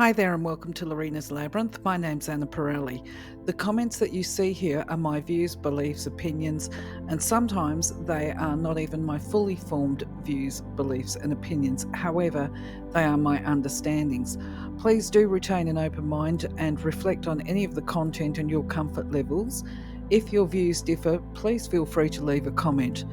Hi there and welcome to Lorena's Labyrinth. My name's Anna Pirelli. The comments that you see here are my views, beliefs, opinions, and sometimes they are not even my fully formed views, beliefs, and opinions. However, they are my understandings. Please do retain an open mind and reflect on any of the content and your comfort levels. If your views differ, please feel free to leave a comment.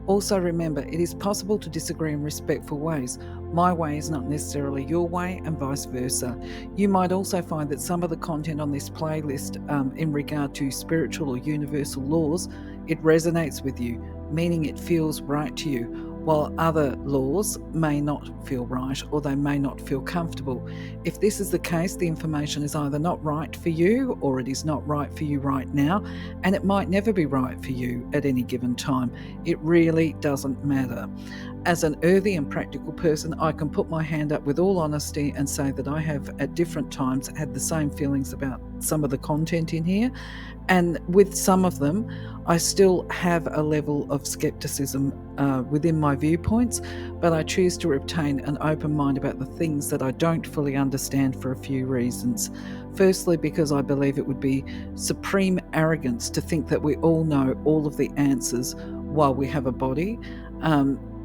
Also remember, it is possible to disagree in respectful ways. My way is not necessarily your way and vice versa. You might also find that some of the content on this playlist in regard to spiritual or universal laws, it resonates with you, meaning it feels right to you, while other laws may not feel right or they may not feel comfortable. If this is the case, the information is either not right for you or it is not right for you right now, and it might never be right for you at any given time. It really doesn't matter. As an earthy and practical person, I can put my hand up with all honesty and say that I have at different times had the same feelings about some of the content in here. And with some of them, I still have a level of skepticism within my viewpoints, but I choose to retain an open mind about the things that I don't fully understand for a few reasons. Firstly, because I believe it would be supreme arrogance to think that we all know all of the answers while we have a body.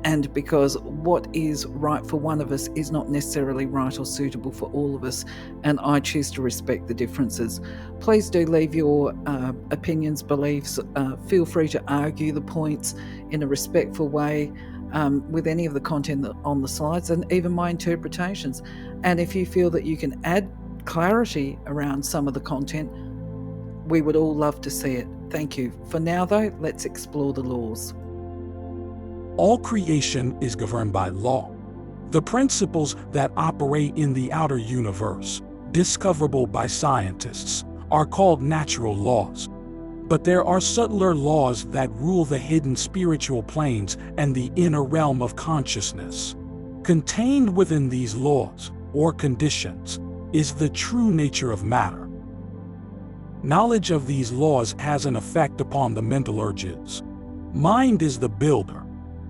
And because what is right for one of us is not necessarily right or suitable for all of us, and I choose to respect the differences. Please do leave your opinions, beliefs. Feel free to argue the points in a respectful way with any of the content on the slides and even my interpretations. And if you feel that you can add clarity around some of the content, we would all love to see it. Thank you. For now, though, let's explore the laws. All creation is governed by law. The principles that operate in the outer universe, discoverable by scientists, are called natural laws. But there are subtler laws that rule the hidden spiritual planes and the inner realm of consciousness. Contained within these laws, or conditions, is the true nature of matter. Knowledge of these laws has an effect upon the mental urges. Mind is the builder.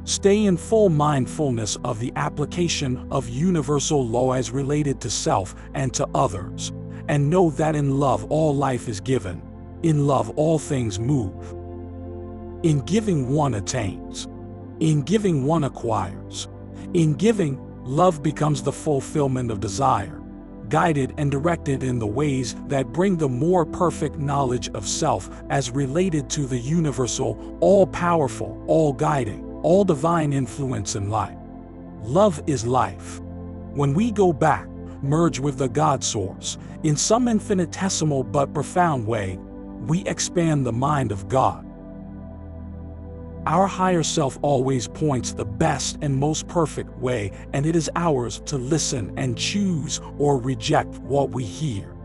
Stay in full mindfulness of the application of universal law as related to self and to others, and know that in love all life is given, in love all things move. In giving one attains, in giving one acquires, in giving, love becomes the fulfillment of desire, guided and directed in the ways that bring the more perfect knowledge of self as related to the universal, all-powerful, all-guiding, all divine influence in life. Love is life. When we go back, merge with the God source, in some infinitesimal but profound way, we expand the mind of God. Our higher self always points the best and most perfect way, and it is ours to listen and choose or reject what we hear.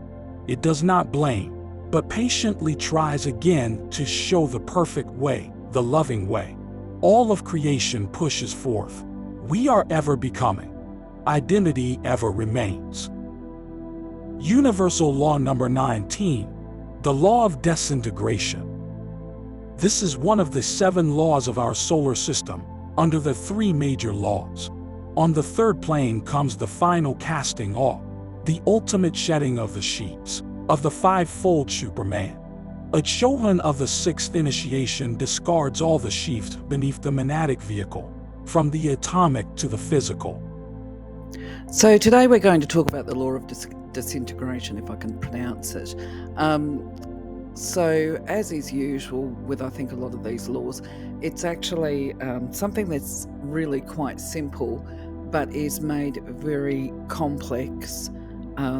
It does not blame, but patiently tries again to show the perfect way, the loving way. All of creation pushes forth. We are ever becoming. Identity ever remains. Universal law number 19, the law of disintegration. This is one of the 7 laws of our solar system, under the 3 major laws. On the third plane comes the final casting off, the ultimate shedding of the sheets, of the 5-fold Superman. A Chohan of the 6th initiation discards all the sheaths beneath the monadic vehicle, from the atomic to the physical. So today we're going to talk about the law of disintegration, if I can pronounce it. So as is usual with, I think, a lot of these laws, it's actually something that's really quite simple, but is made very complex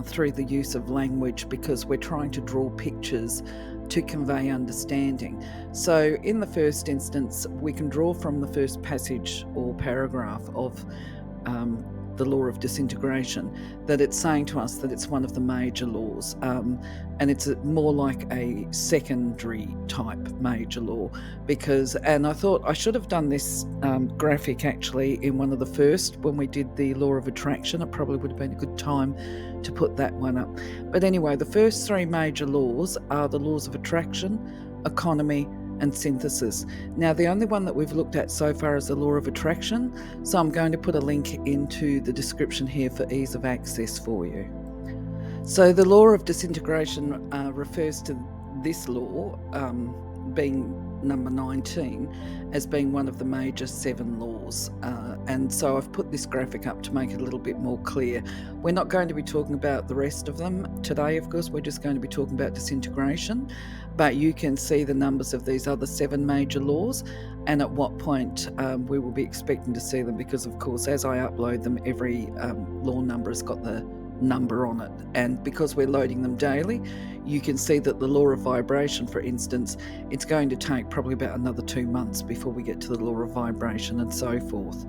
through the use of language, because we're trying to draw pictures to convey understanding. So in the first instance, we can draw from the first passage or paragraph of the law of disintegration that it's saying to us that it's one of the major laws, and it's more like a secondary type major law, because, and I thought I should have done this graphic actually in one of the first, when we did the law of attraction. It probably would have been a good time to put that one up. But anyway, the first 3 major laws are the laws of attraction, economy, and synthesis. Now, the only one that we've looked at so far is the law of attraction, so I'm going to put a link into the description here for ease of access for you. So the law of disintegration refers to this law, being number 19, as being one of the major 7 laws. And so I've put this graphic up to make it a little bit more clear. We're not going to be talking about the rest of them today, of course. We're just going to be talking about disintegration. But you can see the numbers of these other 7 major laws and at what point we will be expecting to see them, because, of course, as I upload them, every law number has got the number on it, and because we're loading them daily, you can see that the law of vibration, for instance, it's going to take probably about another 2 months before we get to the law of vibration and so forth.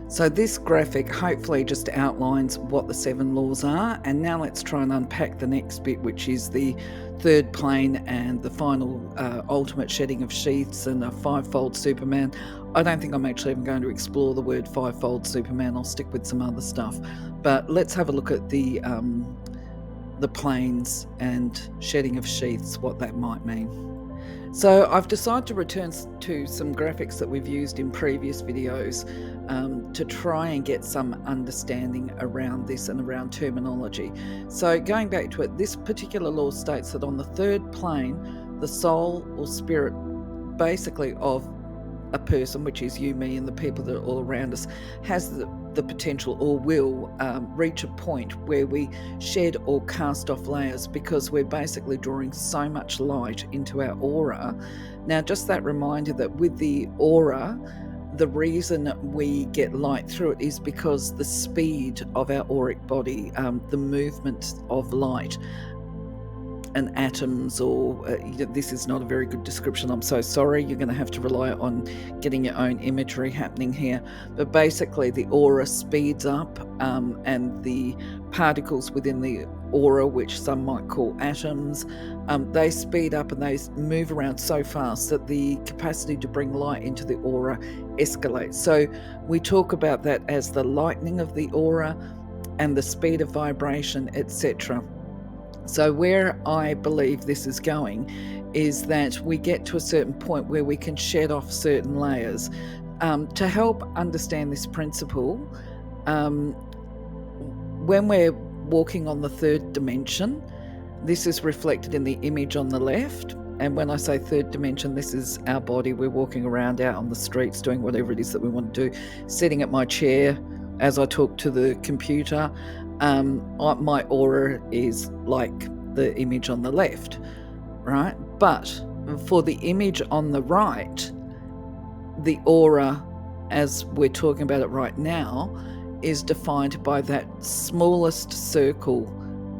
So this graphic hopefully just outlines what the 7 laws are, and now let's try and unpack the next bit, which is the 3rd plane and the final ultimate shedding of sheaths and a 5-fold Superman. I don't think I'm actually even going to explore the word 5-fold Superman. I'll stick with some other stuff. But let's have a look at the planes and shedding of sheaths, what that might mean. So I've decided to return to some graphics that we've used in previous videos to try and get some understanding around this and around terminology. So going back to it, this particular law states that on the 3rd plane, the soul or spirit basically of a person, which is you, me, and the people that are all around us, has the potential or will reach a point where we shed or cast off layers, because we're basically drawing so much light into our aura. Now, just that reminder that with the aura, the reason we get light through it is because the speed of our auric body, the movement of light and atoms, or this is not a very good description, I'm so sorry, you're going to have to rely on getting your own imagery happening here, but basically the aura speeds up, and the particles within the aura, which some might call atoms, they speed up and they move around so fast that the capacity to bring light into the aura escalates. So we talk about that as the lightning of the aura and the speed of vibration, etc. So where I believe this is going is that we get to a certain point where we can shed off certain layers. To help understand this principle, when we're walking on the 3rd dimension, this is reflected in the image on the left. And when I say 3rd dimension, this is our body. We're walking around out on the streets doing whatever it is that we want to do, sitting at my chair as I talk to the computer. My aura is like the image on the left, right? But for the image on the right, the aura, as we're talking about it right now, is defined by that smallest circle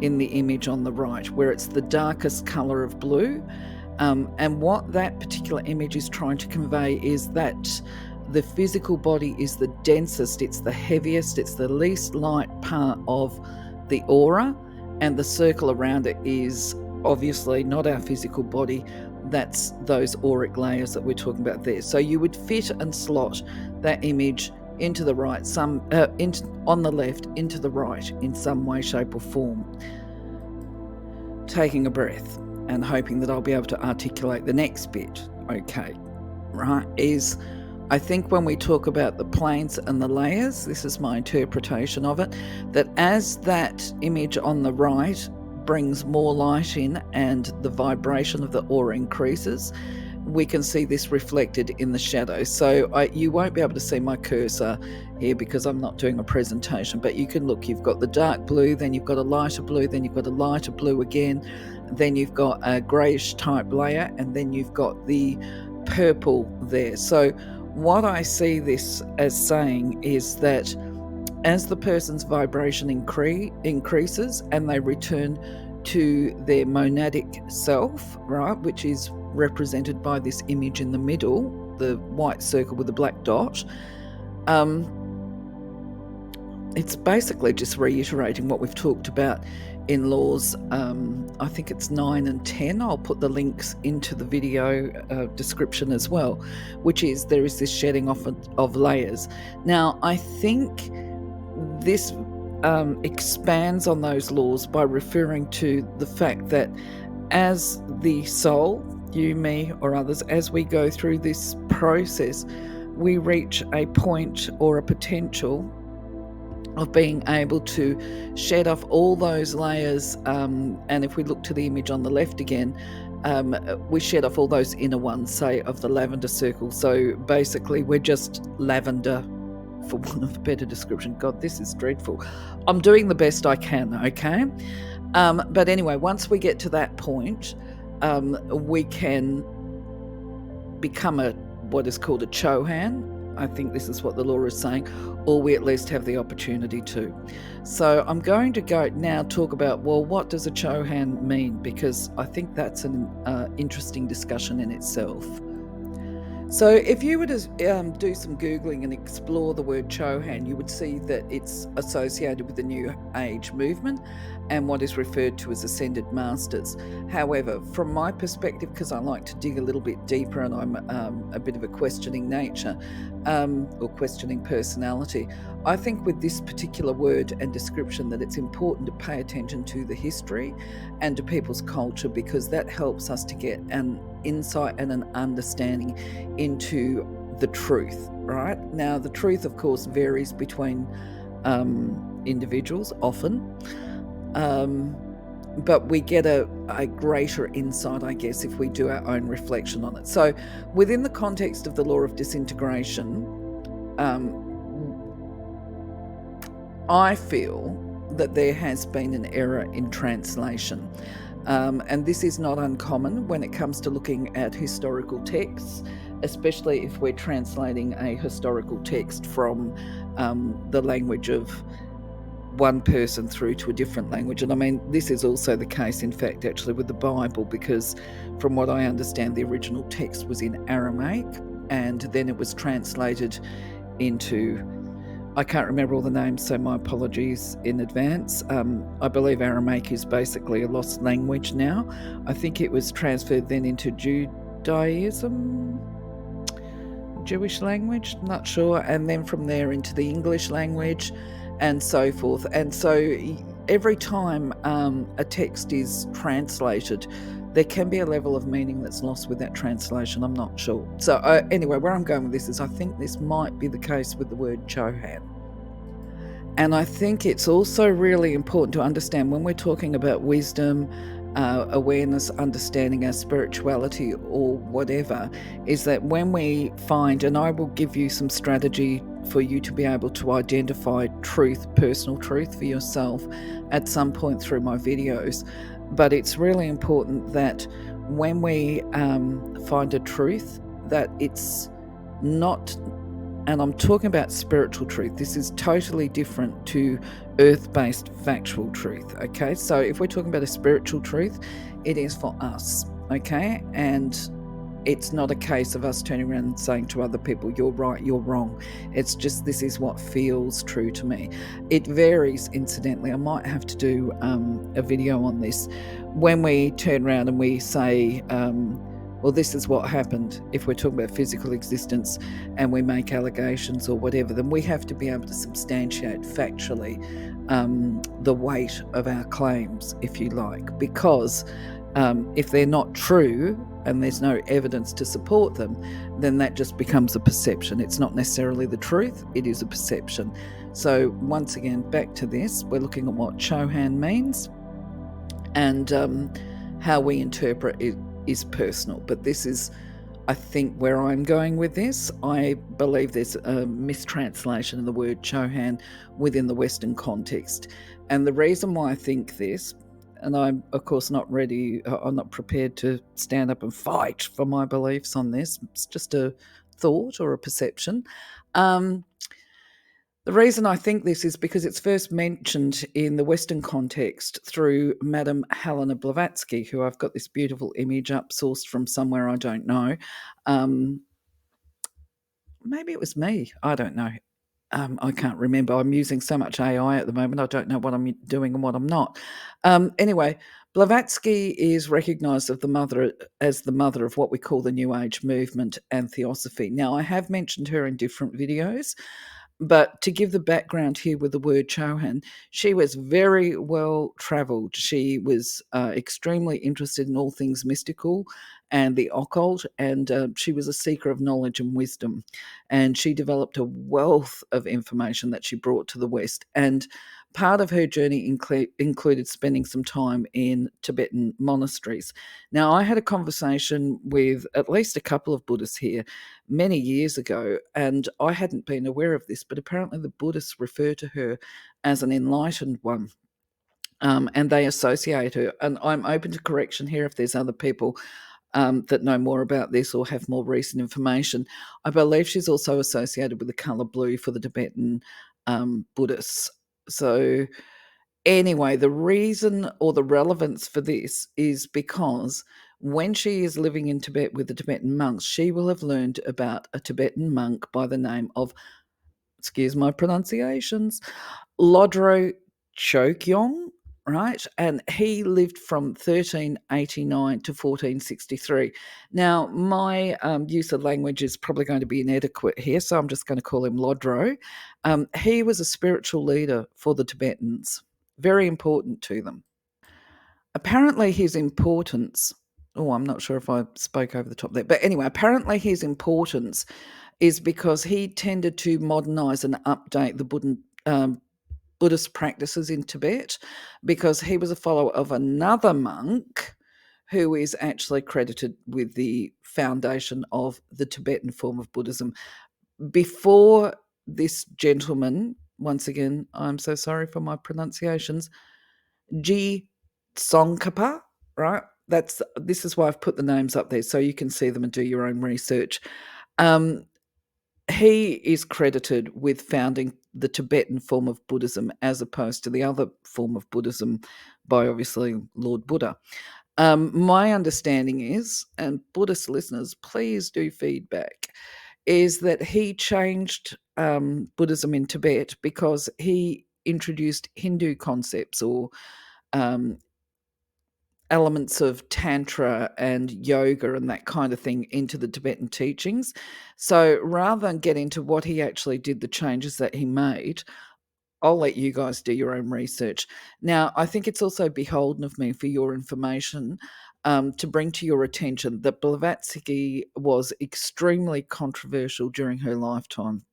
in the image on the right, where it's the darkest color of blue. And what that particular image is trying to convey is that the physical body is the densest, it's the heaviest, it's the least light part of the aura, and the circle around it is obviously not our physical body. That's those auric layers that we're talking about there. So you would fit and slot that image into the right, on the left, into the right in some way, shape or form. Taking a breath and hoping that I'll be able to articulate the next bit, okay, right, is I think when we talk about the planes and the layers, this is my interpretation of it, that as that image on the right brings more light in and the vibration of the aura increases, we can see this reflected in the shadow. So you won't be able to see my cursor here because I'm not doing a presentation, but you can look, you've got the dark blue, then you've got a lighter blue, then you've got a lighter blue again, then you've got a greyish type layer, and then you've got the purple there. So what I see this as saying is that as the person's vibration increases and they return to their monadic self, right, which is represented by this image in the middle, the white circle with the black dot, it's basically just reiterating what we've talked about in laws, I think it's 9 and 10. I'll put the links into the video description as well, which is there is this shedding off of layers. Now, I think this expands on those laws by referring to the fact that as the soul, you, me, or others, as we go through this process, we reach a point or a potential of being able to shed off all those layers. And if we look to the image on the left again, we shed off all those inner ones, say, of the lavender circle. So basically, we're just lavender, for want of a better description. God, this is dreadful. I'm doing the best I can, okay? But anyway, once we get to that point, we can become what is called a Chohan. I think this is what the law is saying, or we at least have the opportunity to. So I'm going to go now talk about, well, what does a Chohan mean? Because I think that's an interesting discussion in itself. So if you were to do some Googling and explore the word Chohan, you would see that it's associated with the New Age movement and what is referred to as ascended masters. However, from my perspective, because I like to dig a little bit deeper and I'm a bit of a questioning nature or questioning personality, I think with this particular word and description that it's important to pay attention to the history and to people's culture, because that helps us to get an insight and an understanding into the truth, right? Now, the truth, of course, varies between individuals often, but we get a greater insight, I guess, if we do our own reflection on it. So within the context of the law of disintegration, I feel that there has been an error in translation. And this is not uncommon when it comes to looking at historical texts, especially if we're translating a historical text from the language of one person through to a different language. And I mean, this is also the case, in fact, actually with the Bible, because from what I understand, the original text was in Aramaic, and then it was translated into, I can't remember all the names, so my apologies in advance. I believe Aramaic is basically a lost language now. I think it was transferred then into Judaism, Jewish language, not sure, and then from there into the English language and so forth. And so every time a text is translated, there can be a level of meaning that's lost with that translation. I'm not sure. So anyway, where I'm going with this is I think this might be the case with the word Chohan. And I think it's also really important to understand when we're talking about wisdom, awareness, understanding our spirituality or whatever, is that when we find, and I will give you some strategy for you to be able to identify truth, personal truth for yourself at some point through my videos, but it's really important that when we find a truth, that it's not, and I'm talking about spiritual truth, this is totally different to earth-based factual truth, okay? So if we're talking about a spiritual truth, it is for us, okay? And it's not a case of us turning around and saying to other people, you're right, you're wrong. It's just, this is what feels true to me. It varies, incidentally. I might have to do a video on this. When we turn around and we say, well, this is what happened, if we're talking about physical existence and we make allegations or whatever, then we have to be able to substantiate factually the weight of our claims, if you like, because if they're not true and there's no evidence to support them, then that just becomes a perception. It's not necessarily the truth, it is a perception. So once again, back to this, we're looking at what Chohan means, and how we interpret it is personal. But this is, I think, where I'm going with this. I believe there's a mistranslation of the word Chohan within the Western context. And the reason why I think this, and I'm, of course, not prepared to stand up and fight for my beliefs on this. It's just a thought or a perception. The reason I think this is because it's first mentioned in the Western context through Madame Helena Blavatsky, who I've got this beautiful image up, sourced from somewhere I don't know. Maybe it was me. I don't know. I can't remember. I'm using so much AI at the moment. I don't know what I'm doing and what I'm not. Anyway, Blavatsky is recognised as the mother of what we call the New Age movement and theosophy. Now, I have mentioned her in different videos, but to give the background here with the word Chohan, she was very well travelled. She was extremely interested in all things mystical and the occult, and she was a seeker of knowledge and wisdom, and she developed a wealth of information that she brought to the West. And part of her journey included spending some time in Tibetan monasteries. Now, I had a conversation with at least a couple of Buddhists here many years ago, and I hadn't been aware of this, but apparently the Buddhists refer to her as an enlightened one. And they associate her, and I'm open to correction here if there's other people that know more about this or have more recent information. I believe she's also associated with the colour blue for the Tibetan Buddhists. So, anyway, the reason or the relevance for this is because when she is living in Tibet with the Tibetan monks, she will have learned about a Tibetan monk by the name of, excuse my pronunciations, Lodro Chokyong, right? And he lived from 1389 to 1463. Now, my use of language is probably going to be inadequate here, so I'm just going to call him Lodro. He was a spiritual leader for the Tibetans, very important to them. Apparently, his importance, oh, I'm not sure if I spoke over the top there, but anyway, apparently his importance is because he tended to modernize and update the Buddhist practices in Tibet, because he was a follower of another monk who is actually credited with the foundation of the Tibetan form of Buddhism. Before this gentleman, once again, I'm so sorry for my pronunciations, G. Tsongkhapa, right? This is why I've put the names up there so you can see them and do your own research. Um, he is credited with founding the Tibetan form of Buddhism as opposed to the other form of Buddhism by obviously Lord Buddha. My understanding is, and Buddhist listeners, please do feedback, is that he changed Buddhism in Tibet because he introduced Hindu concepts or um, elements of tantra and yoga and that kind of thing into the Tibetan teachings. So rather than get into what he actually did, the changes that he made, I'll let you guys do your own research. Now, I think it's also beholden of me for your information to bring to your attention that Blavatsky was extremely controversial during her lifetime.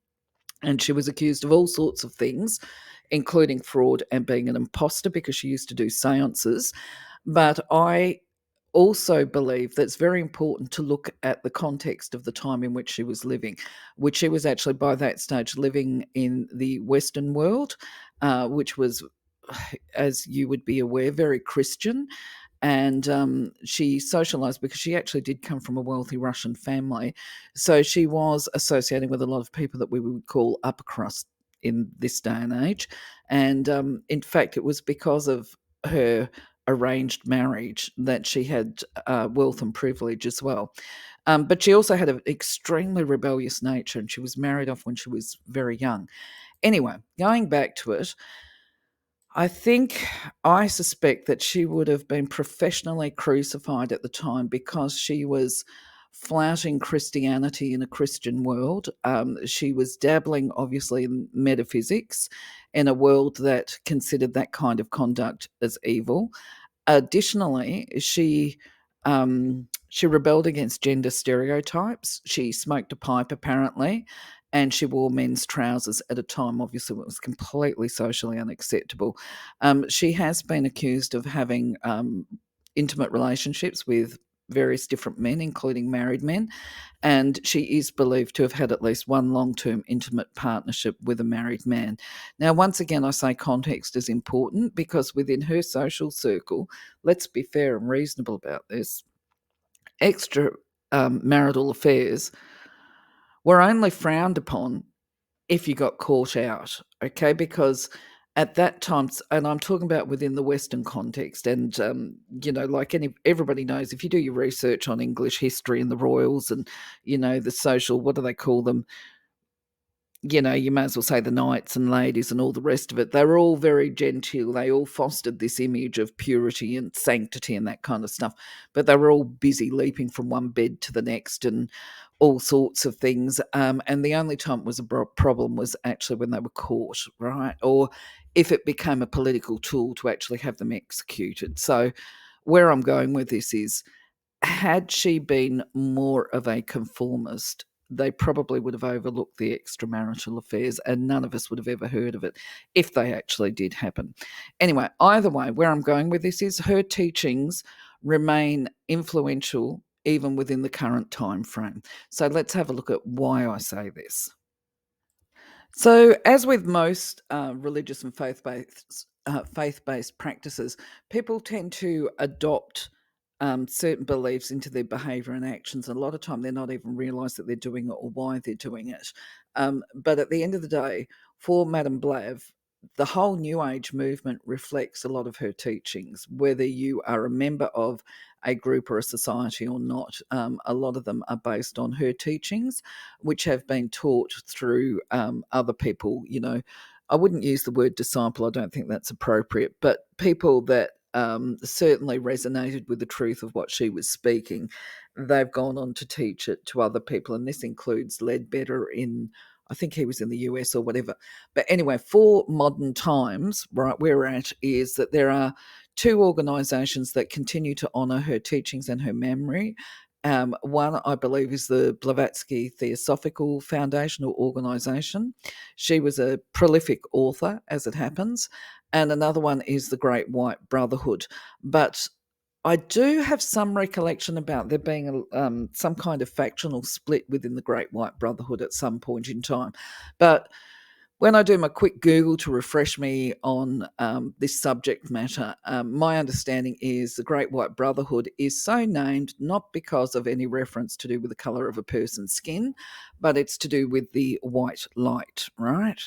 And she was accused of all sorts of things, including fraud and being an imposter because she used to do seances. But I also believe that it's very important to look at the context of the time in which she was living, which she was actually by that stage living in the Western world, which was, as you would be aware, very Christian. And she socialized because she actually did come from a wealthy Russian family. So she was associating with a lot of people that we would call upper crust in this day and age. And in fact, it was because of her arranged marriage that she had wealth and privilege as well. But she also had an extremely rebellious nature, and she was married off when she was very young. Anyway, going back to it, I suspect that she would have been professionally crucified at the time because she was flouting Christianity in a Christian world. She was dabbling, obviously, in metaphysics in a world that considered that kind of conduct as evil. Additionally, she rebelled against gender stereotypes. She smoked a pipe, apparently, and she wore men's trousers at a time, obviously, it was completely socially unacceptable. She has been accused of having intimate relationships with various different men, including married men, and she is believed to have had at least one long-term intimate partnership with a married man. Now, once again, I say context is important because within her social circle, let's be fair and reasonable about this, extra marital affairs were only frowned upon if you got caught out, okay? Because at that time, and I'm talking about within the Western context, and like everybody knows, if you do your research on English history and the royals, and the social, what do they call them? You may as well say the knights and ladies and all the rest of it. They were all very genteel. They all fostered this image of purity and sanctity and that kind of stuff. But they were all busy leaping from one bed to the next and all sorts of things. And the only time it was a problem was actually when they were caught, right? Or if it became a political tool to actually have them executed. So where I'm going with this is had she been more of a conformist, they probably would have overlooked the extramarital affairs and none of us would have ever heard of it if they actually did happen. Anyway, either way, where I'm going with this is her teachings remain influential even within the current time frame. So let's have a look at why I say this. So, as with most religious and faith-based practices, people tend to adopt certain beliefs into their behaviour and actions. And a lot of time, they're not even realise that they're doing it or why they're doing it. But at the end of the day, for Madame Blav, the whole New Age movement reflects a lot of her teachings, whether you are a member of a group or a society or not. A lot of them are based on her teachings, which have been taught through other people. You know, I wouldn't use the word disciple, I don't think that's appropriate, but people that certainly resonated with the truth of what she was speaking. They've gone on to teach it to other people, and this includes Ledbetter in, I think he was in the US or whatever. But anyway, for modern times, right, where we're at is that there are two organisations that continue to honour her teachings and her memory. One, I believe, is the Blavatsky Theosophical Foundation or organisation. She was a prolific author, as it happens. And another one is the Great White Brotherhood. But I do have some recollection about there being some kind of factional split within the Great White Brotherhood at some point in time. But when I do my quick Google to refresh me on this subject matter, my understanding is the Great White Brotherhood is so named not because of any reference to do with the colour of a person's skin, but it's to do with the white light, right?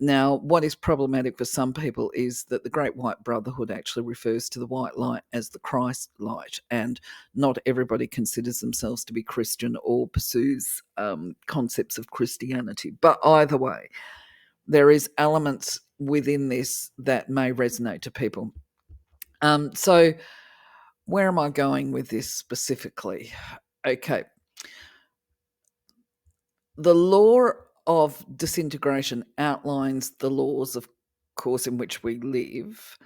Now, what is problematic for some people is that the Great White Brotherhood actually refers to the white light as the Christ light, and not everybody considers themselves to be Christian or pursues concepts of Christianity. But either way, there is elements within this that may resonate to people. So where am I going with this specifically? Okay. The law of disintegration outlines the laws, of course, in which we live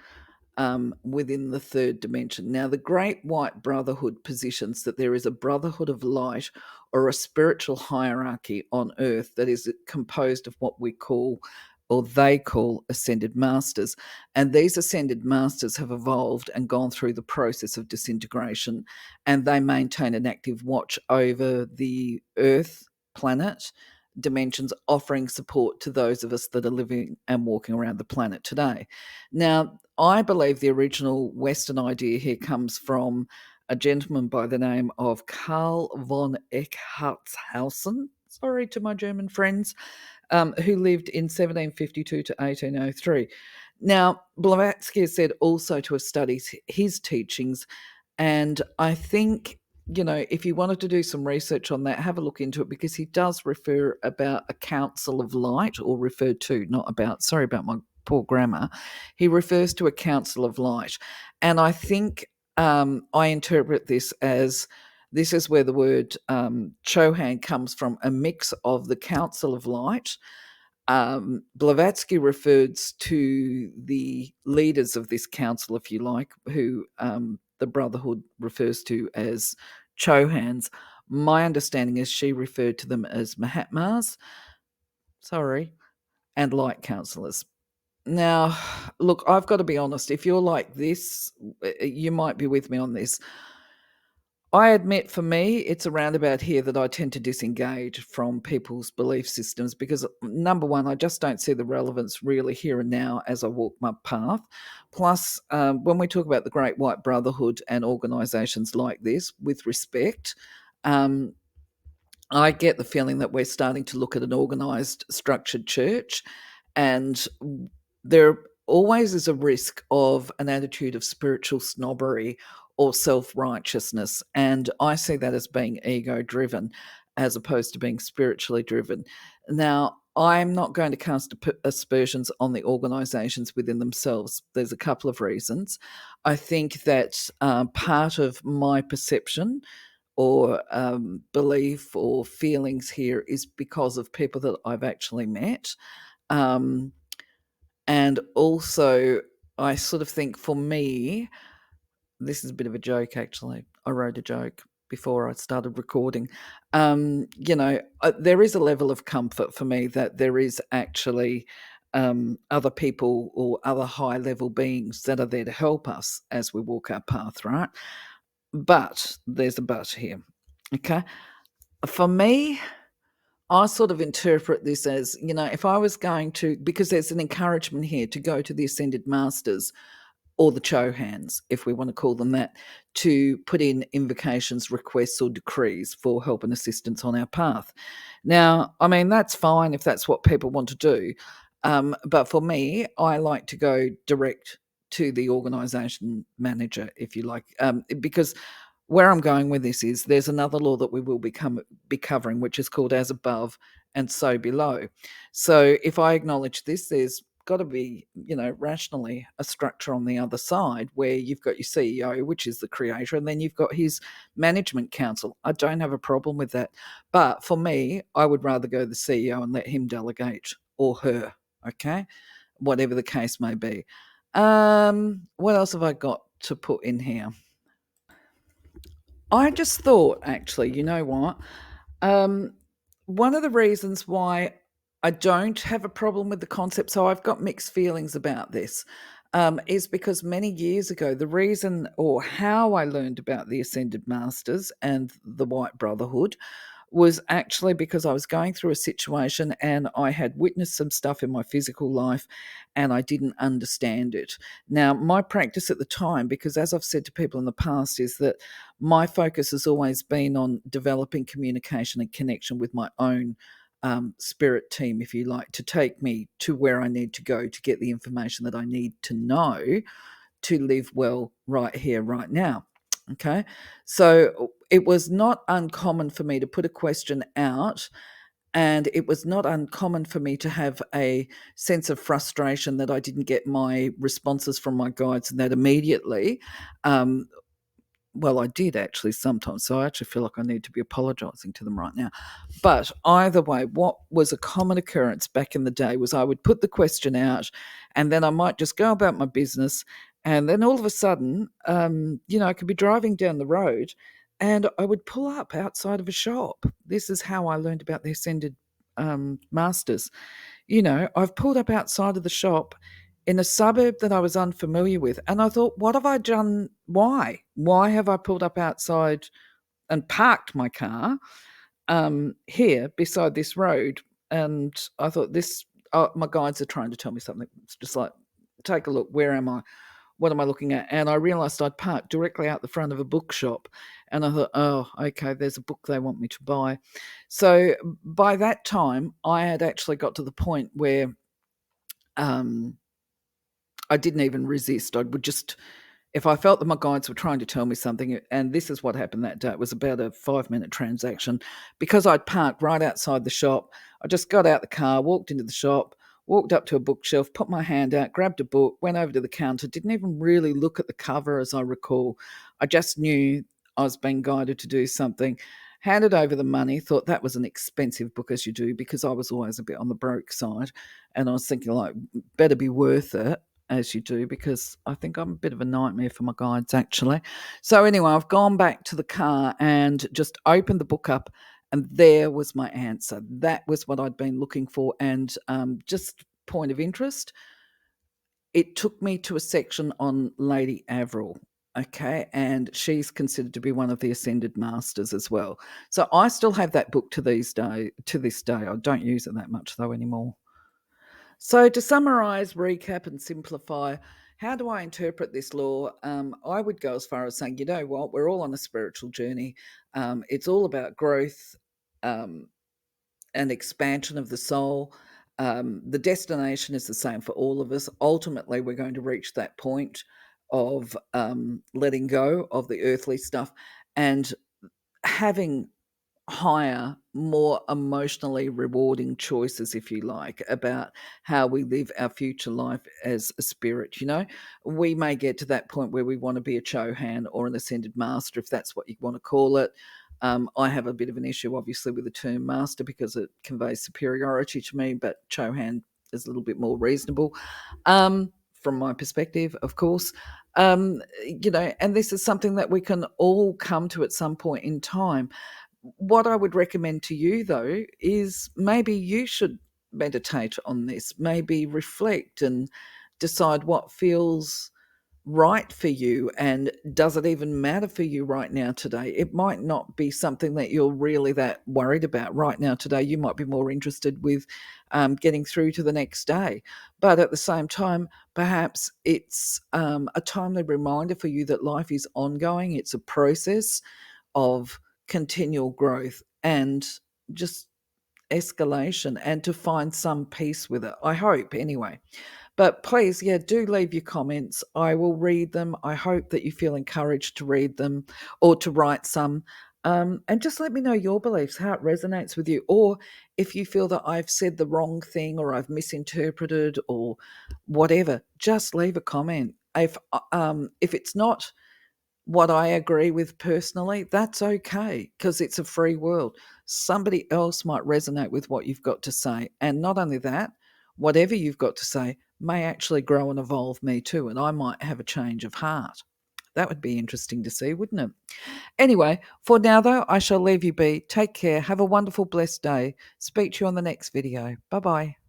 within the third dimension. Now, the Great White Brotherhood positions that there is a brotherhood of light or a spiritual hierarchy on earth that is composed of what we call, or they call, ascended masters. And these ascended masters have evolved and gone through the process of disintegration, and they maintain an active watch over the earth planet dimensions, offering support to those of us that are living and walking around the planet today. Now, I believe the original Western idea here comes from a gentleman by the name of Karl von Eckhartshausen. Sorry to my German friends, who lived in 1752 to 1803. Now, Blavatsky is said also to have studied his teachings, and I think, you know, if you wanted to do some research on that, have a look into it, because he does refer about a council of light, or referred to, not about, sorry about my poor grammar. He refers to a council of light. And I think I interpret this as, this is where the word Chohan comes from, a mix of the council of light. Blavatsky refers to the leaders of this council, if you like, who the Brotherhood refers to as Chohans. My understanding is she referred to them as Mahatmas, and light councillors. Now, look, I've got to be honest, if you're like this, you might be with me on this. I admit, for me, it's around about here that I tend to disengage from people's belief systems because, number one, I just don't see the relevance really here and now as I walk my path. Plus, when we talk about the Great White Brotherhood and organisations like this, with respect, um, I get the feeling that we're starting to look at an organised, structured church, and there always is a risk of an attitude of spiritual snobbery or self-righteousness, and I see that as being ego-driven as opposed to being spiritually driven. Now, I'm not going to cast aspersions on the organisations within themselves. There's a couple of reasons. I think that part of my perception or belief or feelings here is because of people that I've actually met. Um, and also, I sort of think, for me, this is a bit of a joke, actually. I wrote a joke before I started recording. There is a level of comfort for me that there is actually other people or other high level beings that are there to help us as we walk our path, right? But there's a but here. Okay. For me, I sort of interpret this as, if I was going to, because there's an encouragement here to go to the Ascended Masters or the Chohans, if we want to call them that, to put in invocations, requests, or decrees for help and assistance on our path. Now, I mean, that's fine if that's what people want to do. But for me, I like to go direct to the organisation manager, if you like, because where I'm going with this is there's another law that we will be covering, which is called as above and so below. So if I acknowledge this, there's got to be, rationally a structure on the other side where you've got your CEO, which is the creator, and then you've got his management council. I don't have a problem with that. But for me, I would rather go to the CEO and let him delegate, or her, okay? Whatever the case may be. What else have I got to put in here? I just thought, actually, you know what? Um, One of the reasons why I don't have a problem with the concept, so I've got mixed feelings about this, is because many years ago, the reason or how I learned about the Ascended Masters and the White Brotherhood was actually because I was going through a situation and I had witnessed some stuff in my physical life and I didn't understand it. Now, my practice at the time, because as I've said to people in the past, is that my focus has always been on developing communication and connection with my own spirit team, if you like, to take me to where I need to go to get the information that I need to know to live well right here, right now. Okay. So it was not uncommon for me to put a question out, and it was not uncommon for me to have a sense of frustration that I didn't get my responses from my guides and that immediately. Well, I did actually sometimes. So I actually feel like I need to be apologising to them right now. But either way, what was a common occurrence back in the day was I would put the question out and then I might just go about my business. And then all of a sudden, I could be driving down the road and I would pull up outside of a shop. This is how I learned about the Ascended Masters. I've pulled up outside of the shop in a suburb that I was unfamiliar with. And I thought, what have I done? Why? Why have I pulled up outside and parked my car here beside this road? And I thought, my guides are trying to tell me something. It's just like, take a look. Where am I? What am I looking at? And I realised I'd parked directly out the front of a bookshop. And I thought, oh, okay, there's a book they want me to buy. So by that time, I had actually got to the point where I didn't even resist. I would just, if I felt that my guides were trying to tell me something, and this is what happened that day, it was about a 5-minute transaction. Because I'd parked right outside the shop, I just got out the car, walked into the shop, walked up to a bookshelf, put my hand out, grabbed a book, went over to the counter, didn't even really look at the cover as I recall. I just knew I was being guided to do something. Handed over the money, thought that was an expensive book, as you do, because I was always a bit on the broke side. And I was thinking, like, better be worth it, as you do, because I think I'm a bit of a nightmare for my guides, actually. So anyway, I've gone back to the car and just opened the book up, and there was my answer. That was what I'd been looking for. And just point of interest, it took me to a section on Lady Avril. Okay, and she's considered to be one of the Ascended Masters as well. So I still have that book to this day. I don't use it that much though anymore. So, to summarize, recap, and simplify, how do I interpret this law? I would go as far as saying, you know what, we're all on a spiritual journey. It's all about growth um, and expansion of the soul. The destination is the same for all of us. Ultimately, we're going to reach that point of letting go of the earthly stuff and having higher, more emotionally rewarding choices, if you like, about how we live our future life as a spirit. We may get to that point where we want to be a Chohan or an Ascended Master, if that's what you want to call it. I have a bit of an issue, obviously, with the term master because it conveys superiority to me, but Chohan is a little bit more reasonable. from my perspective, of course. And this is something that we can all come to at some point in time. What I would recommend to you, though, is maybe you should meditate on this, maybe reflect and decide what feels right for you, and does it even matter for you right now today? It might not be something that you're really that worried about right now today. You might be more interested with getting through to the next day, but at the same time, perhaps it's a timely reminder for you that life is ongoing. It's a process of continual growth and just escalation, and to find some peace with it, I hope, anyway. But please, yeah, do leave your comments. I will read them. I hope that you feel encouraged to read them or to write some. And just let me know your beliefs, how it resonates with you, or if you feel that I've said the wrong thing or I've misinterpreted or whatever. Just leave a comment. If it's not what I agree with personally, that's okay, because it's a free world. Somebody else might resonate with what you've got to say. And not only that, whatever you've got to say may actually grow and evolve me too. And I might have a change of heart. That would be interesting to see, wouldn't it? Anyway, for now, though, I shall leave you be. Take care. Have a wonderful, blessed day. Speak to you on the next video. Bye bye.